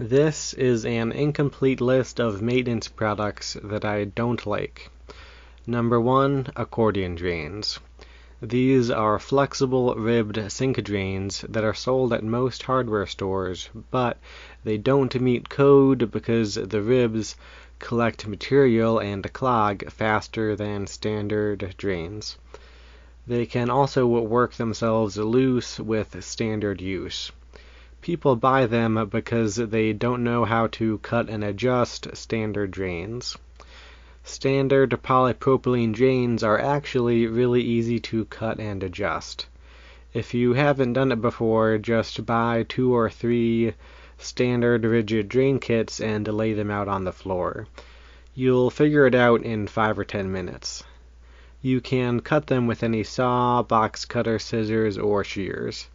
This is an incomplete list of maintenance products that I don't like. Number 1, accordion drains. These are flexible ribbed sink drains that are sold at most hardware stores, but they don't meet code because the ribs collect material and clog faster than standard drains. They can also work themselves loose with standard use. People buy them because they don't know how to cut and adjust standard drains. Standard polypropylene drains are actually really easy to cut and adjust. If you haven't done it before, just buy 2 or 3 standard rigid drain kits and lay them out on the floor. You'll figure it out in 5 or 10 minutes. You can cut them with any saw, box cutter, scissors, or shears.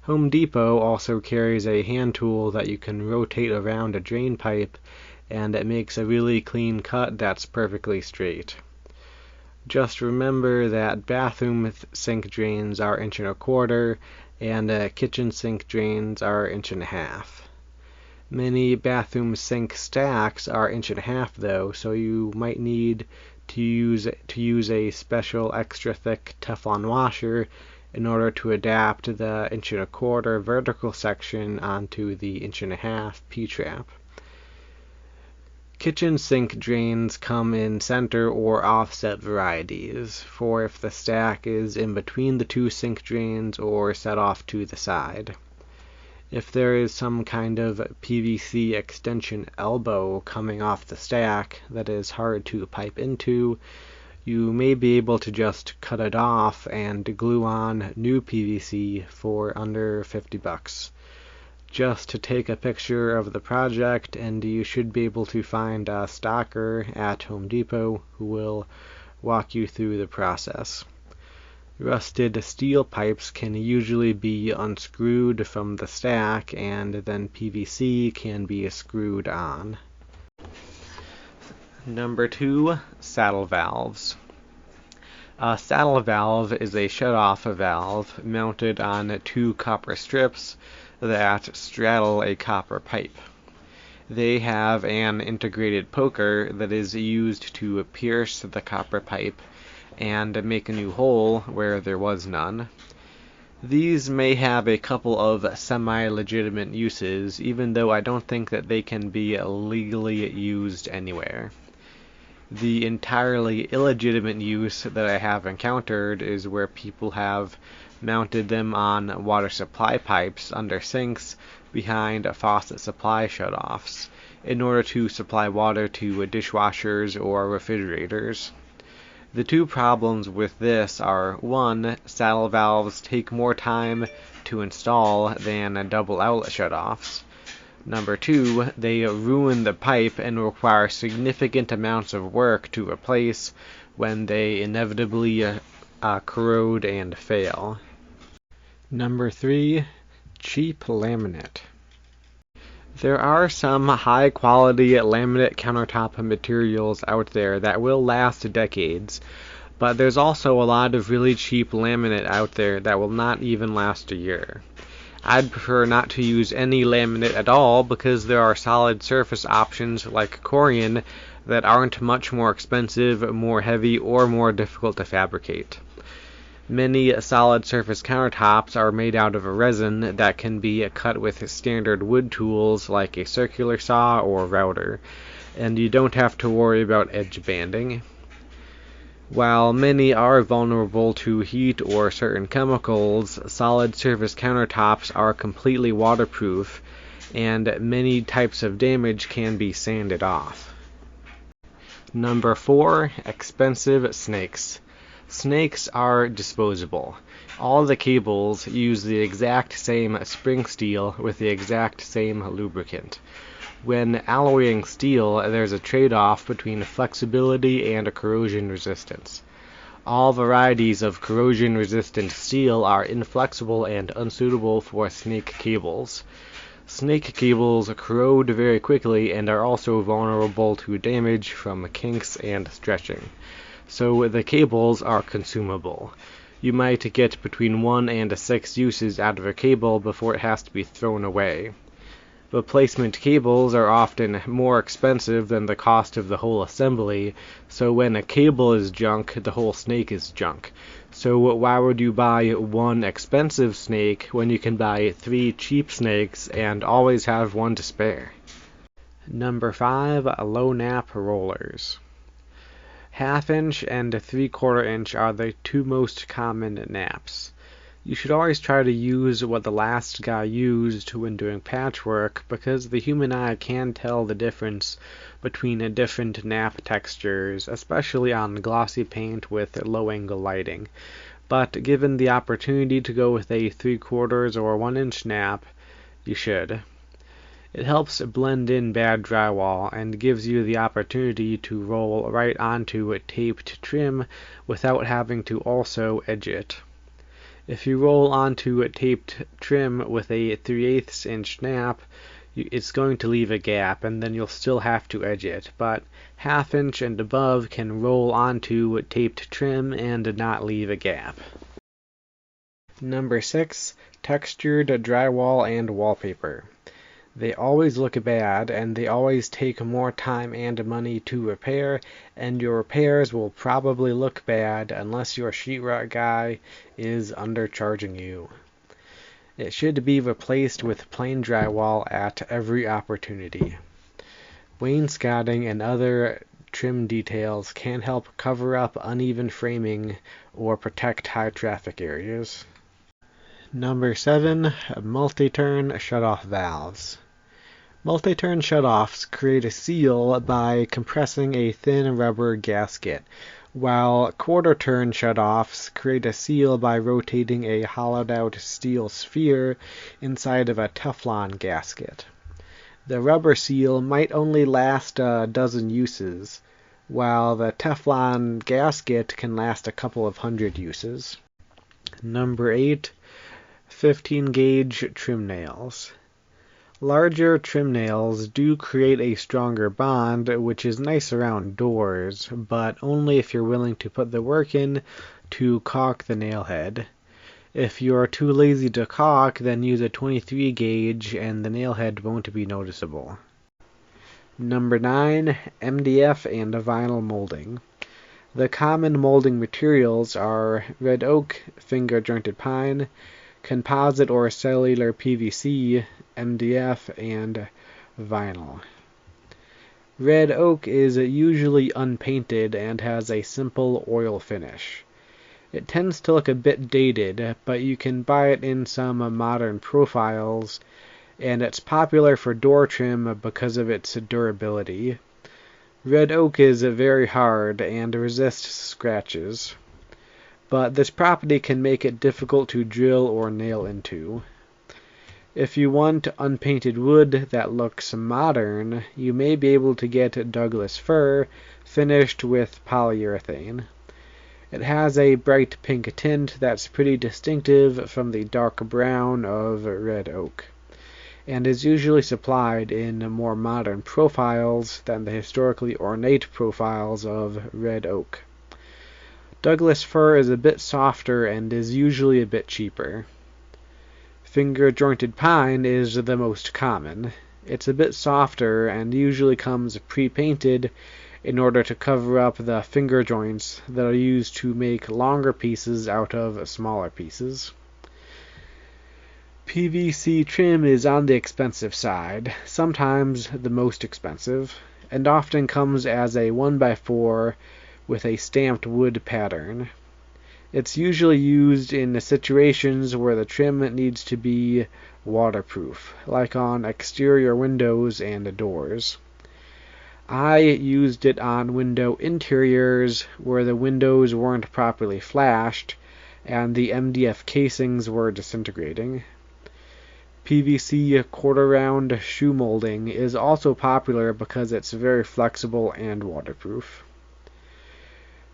Home Depot also carries a hand tool that you can rotate around a drain pipe, and it makes a really clean cut that's perfectly straight. Just remember that bathroom sink drains are 1.25 inches and kitchen sink drains are 1.5 inches. Many bathroom sink stacks are 1.5 inches though, so you might need to use a special extra thick Teflon washer in order to adapt the 1.25 inch vertical section onto the 1.5 inch P-trap. Kitchen sink drains come in center or offset varieties, for if the stack is in between the 2 sink drains or set off to the side. If there is some kind of PVC extension elbow coming off the stack that is hard to pipe into, you may be able to just cut it off and glue on new PVC for under $50. Just to take a picture of the project and you should be able to find a stocker at Home Depot who will walk you through the process. Rusted steel pipes can usually be unscrewed from the stack and then PVC can be screwed on. Number 2, saddle valves. A saddle valve is a shut-off valve mounted on 2 copper strips that straddle a copper pipe. They have an integrated poker that is used to pierce the copper pipe and make a new hole where there was none. These may have a couple of semi-legitimate uses, even though I don't think that they can be legally used anywhere. The entirely illegitimate use that I have encountered is where people have mounted them on water supply pipes under sinks behind faucet supply shutoffs in order to supply water to dishwashers or refrigerators. The 2 problems with this are, 1, saddle valves take more time to install than double outlet shutoffs. Number 2, they ruin the pipe and require significant amounts of work to replace when they inevitably corrode and fail. Number 3, cheap laminate. There are some high-quality laminate countertop materials out there that will last decades, but there's also a lot of really cheap laminate out there that will not even last a year. I'd prefer not to use any laminate at all because there are solid surface options like Corian that aren't much more expensive, more heavy, or more difficult to fabricate. Many solid surface countertops are made out of a resin that can be cut with standard wood tools like a circular saw or router, and you don't have to worry about edge banding. While many are vulnerable to heat or certain chemicals, solid surface countertops are completely waterproof, and many types of damage can be sanded off. Number 4, expensive snakes. Snakes are disposable. All the cables use the exact same spring steel with the exact same lubricant. When alloying steel, there's a trade-off between flexibility and corrosion resistance. All varieties of corrosion-resistant steel are inflexible and unsuitable for snake cables. Snake cables corrode very quickly and are also vulnerable to damage from kinks and stretching. So the cables are consumable. You might get between 1 and 6 uses out of a cable before it has to be thrown away. Replacement cables are often more expensive than the cost of the whole assembly, so when a cable is junk, the whole snake is junk. So why would you buy one expensive snake when you can buy 3 cheap snakes and always have one to spare? Number 5. Low nap rollers. 1/2 inch and 3/4 inch are the 2 most common naps. You should always try to use what the last guy used when doing patchwork, because the human eye can tell the difference between different nap textures, especially on glossy paint with low-angle lighting. But given the opportunity to go with a 3/4 or 1 inch nap, you should. It helps blend in bad drywall and gives you the opportunity to roll right onto a taped trim without having to also edge it. If you roll onto a taped trim with a 3/8 inch nap, it's going to leave a gap, and then you'll still have to edge it, but 1/2 inch and above can roll onto taped trim and not leave a gap. Number 6. Textured drywall and wallpaper. They always look bad, and they always take more time and money to repair, and your repairs will probably look bad unless your sheetrock guy is undercharging you. It should be replaced with plain drywall at every opportunity. Wainscoting and other trim details can help cover up uneven framing or protect high traffic areas. Number 7. Multi-turn shutoff valves. Multi-turn shutoffs create a seal by compressing a thin rubber gasket, while quarter-turn shutoffs create a seal by rotating a hollowed-out steel sphere inside of a Teflon gasket. The rubber seal might only last a dozen uses, while the Teflon gasket can last a couple of hundred uses. Number 8. 15-gauge trim nails. Larger trim nails do create a stronger bond, which is nice around doors, but only if you're willing to put the work in to caulk the nail head. If you're too lazy to caulk, then use a 23 gauge and the nail head won't be noticeable. Number 9. MDF and vinyl molding. The common molding materials are red oak, finger-jointed pine, composite or cellular PVC, MDF, and vinyl. Red oak is usually unpainted and has a simple oil finish. It tends to look a bit dated, but you can buy it in some modern profiles, and it's popular for door trim because of its durability. Red oak is very hard and resists scratches, but this property can make it difficult to drill or nail into. If you want unpainted wood that looks modern, you may be able to get Douglas fir finished with polyurethane. It has a bright pink tint that's pretty distinctive from the dark brown of red oak, and is usually supplied in more modern profiles than the historically ornate profiles of red oak. Douglas fir is a bit softer and is usually a bit cheaper. Finger-jointed pine is the most common. It's a bit softer and usually comes pre-painted in order to cover up the finger joints that are used to make longer pieces out of smaller pieces. PVC trim is on the expensive side, sometimes the most expensive, and often comes as a 1x4 with a stamped wood pattern. It's usually used in situations where the trim needs to be waterproof, like on exterior windows and doors. I used it on window interiors where the windows weren't properly flashed and the MDF casings were disintegrating. PVC quarter-round shoe molding is also popular because it's very flexible and waterproof.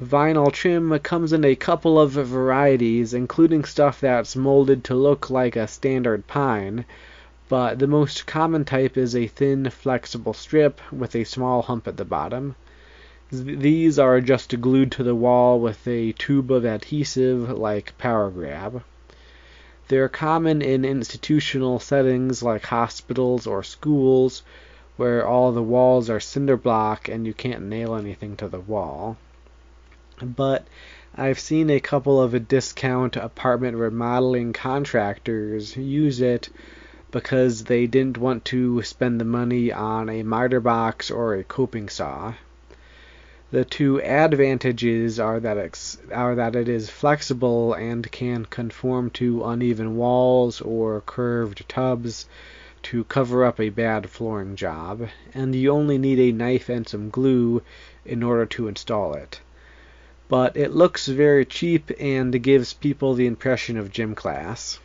Vinyl trim comes in a couple of varieties, including stuff that's molded to look like a standard pine, but the most common type is a thin, flexible strip with a small hump at the bottom. These are just glued to the wall with a tube of adhesive like Power Grab. They're common in institutional settings like hospitals or schools, where all the walls are cinder block and you can't nail anything to the wall. But I've seen a couple of discount apartment remodeling contractors use it because they didn't want to spend the money on a miter box or a coping saw. The two advantages are that it is flexible and can conform to uneven walls or curved tubs to cover up a bad flooring job, and you only need a knife and some glue in order to install it. But it looks very cheap and gives people the impression of gym class.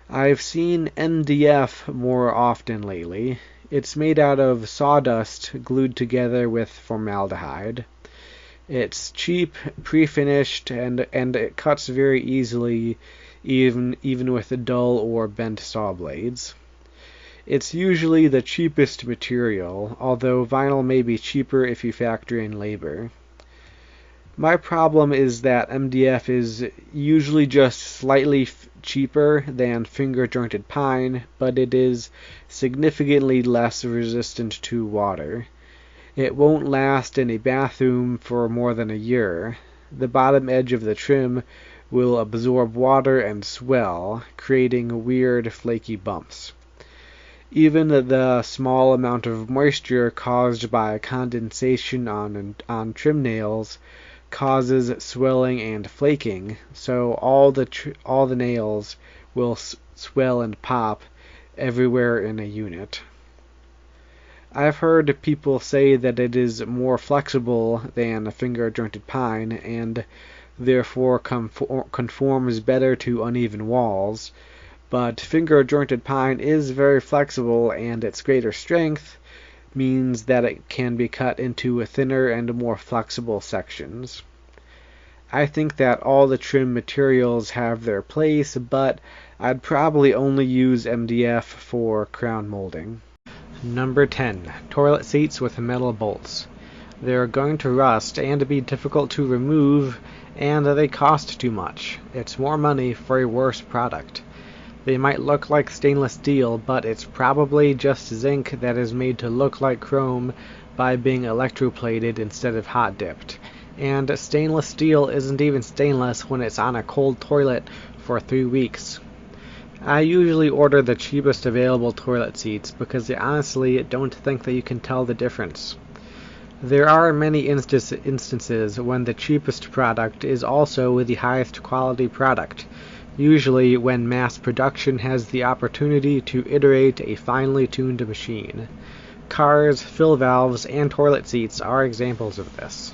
I've seen MDF more often lately. It's made out of sawdust glued together with formaldehyde. It's cheap, pre-finished, and it cuts very easily, even with dull or bent saw blades. It's usually the cheapest material, although vinyl may be cheaper if you factor in labor. My problem is that MDF is usually just slightly cheaper than finger-jointed pine, but it is significantly less resistant to water. It won't last in a bathroom for more than a year. The bottom edge of the trim will absorb water and swell, creating weird flaky bumps. Even the small amount of moisture caused by condensation on trim nails causes swelling and flaking, so all the nails will swell and pop everywhere in a unit. I've heard people say that it is more flexible than finger-jointed pine and therefore conforms better to uneven walls, but finger-jointed pine is very flexible, and its greater strength means that it can be cut into thinner and more flexible sections. I think that all the trim materials have their place, but I'd probably only use MDF for crown molding. Number 10. Toilet seats with metal bolts. They're going to rust and be difficult to remove, and they cost too much. It's more money for a worse product. They might look like stainless steel, but it's probably just zinc that is made to look like chrome by being electroplated instead of hot dipped. And stainless steel isn't even stainless when it's on a cold toilet for 3 weeks. I usually order the cheapest available toilet seats because I honestly don't think that you can tell the difference. There are many instances when the cheapest product is also the highest quality product, usually when mass production has the opportunity to iterate a finely tuned machine. Cars, fill valves, and toilet seats are examples of this.